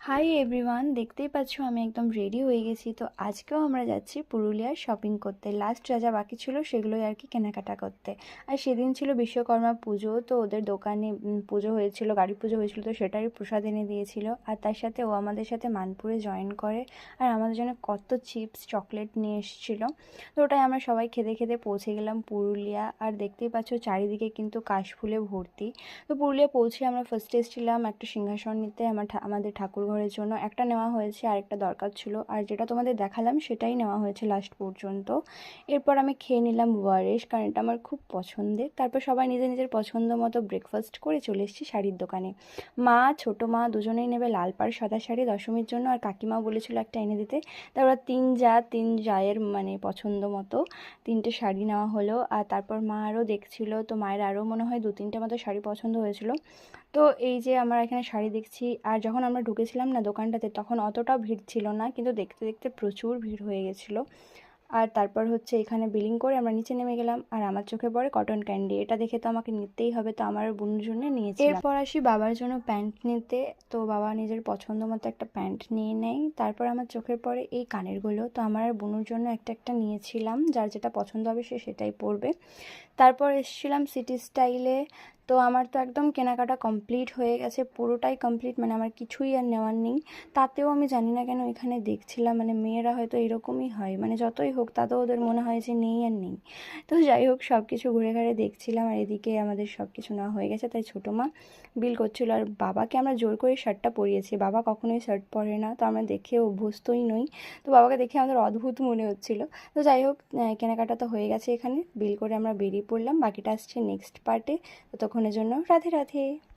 Hi everyone, দেখতেই পাচ্ছ আমি একদম রেডি হয়ে গেছি। তো আজকেও আমরা যাচ্ছি পুরুলিয়ার শপিং করতে। লাস্ট যা যা বাকি ছিল সেগুলোই আর কি কেনাকাটা করতে। আর সেদিন ছিল বিশ্বকর্মা পুজো, তো ওদের দোকানে পুজো হয়েছিল, গাড়ি পুজো হয়েছিল, তো সেটারই প্রসাদ এনে দিয়েছিল। আর তার সাথে ও আমাদের সাথে মানপুরে জয়েন করে আর আমাদের জন্য কত চিপস চকলেট নিয়ে এসেছিলো। তো ওটাই আমরা সবাই খেতে খেতে পৌঁছে গেলাম পুরুলিয়া। আর দেখতেই পাচ্ছ চারিদিকে কিন্তু কাশফুলে ভর্তি। তো পুরুলিয়া পৌঁছে আমরা ফার্স্টে এসেছিলাম একটা সিংহাসন নিতে আমাদের ঠাকুর ঘরের জন্য। একটা নেওয়া হয়েছে, আরেকটা দরকার ছিল, আর যেটা তোমাদের দেখালাম সেটাই নেওয়া হয়েছে লাস্ট পর্যন্ত। এরপর আমি খেয়ে নিলাম ওয়ারেস, কারণ এটা আমার খুব পছন্দের। তারপর সবাই নিজের নিজের পছন্দ মতো ব্রেকফাস্ট করে চলে এসেছি শাড়ির দোকানে। মা ছোটো মা দুজনেই নেবে লাল পাড় সাদা শাড়ি দশমীর জন্য, আর কাকিমাও বলেছিল একটা এনে দিতে। তারপর তিন জায়ের মানে পছন্দ মতো তিনটে শাড়ি নেওয়া হলো। আর তারপর মা আরও দেখছিল, তো মায়ের আরও মনে হয় 2-3টে মতো শাড়ি পছন্দ হয়েছিল। তো এই যে আমরা এখানে শাড়ি দেখছি। আর যখন আমরা ঢুকেছিলাম না দোকানটাতে, তখন অতটা ভিড় ছিল না, কিন্তু দেখতে দেখতে প্রচুর ভিড় হয়ে গেছিলো। আর তারপর হচ্ছে এখানে বিলিং করে আমরা নিচে নেমে গেলাম। আর আমার চোখে পড়ে কটন ক্যান্ডি, এটা দেখে তো আমাকে নিতেই হবে, তো আমার বোনের জন্য নিয়েছিলাম। এরপর আসি বাবার জন্য প্যান্ট নিতে। তো বাবা নিজের পছন্দ মতো একটা প্যান্ট নিয়ে নেয়। তারপর আমার চোখে পড়ে এই কানেরগুলো, তো আমার আর বোনের জন্য একটা একটা নিয়েছিলাম, যার যেটা পছন্দ হবে সে সেটাই পরবে। তারপর এসেছিলাম সিটি স্টাইলে। তো আমার তো একদম কেনাকাটা কমপ্লিট হয়ে গেছে, পুরোটাই কমপ্লিট, মানে আমার কিছুই আর নেওয়ার নেই। তাতেও আমি জানি না কেন এখানে দেখছিলাম, মানে মেয়েরা হয়তো এরকমই হয়, মানে যতই হোক তাতেও ওদের মনে হয় যে নেই আর নেই। তো যাই হোক সব কিছু ঘুরে ঘুরে দেখছিলাম, আর এদিকে আমাদের সব কিছু নেওয়া হয়ে গেছে। তাই ছোটো মা বিল করছিল, আর বাবাকে আমরা জোর করে শার্টটা পরিয়েছি। বাবা কখনোই শার্ট পরে না, তো আমরা দেখে অভ্যস্তই নই। তো বাবাকে দেখে আমাদের অদ্ভুত মনে হচ্ছিল। তো যাই হোক কেনাকাটা তো হয়ে গেছে, এখানে বিল করে আমরা বেরিয়ে পড়লাম। বাকিটা আসছে নেক্সট পার্টে। ততক্ষণের জন্য রাধে রাধে।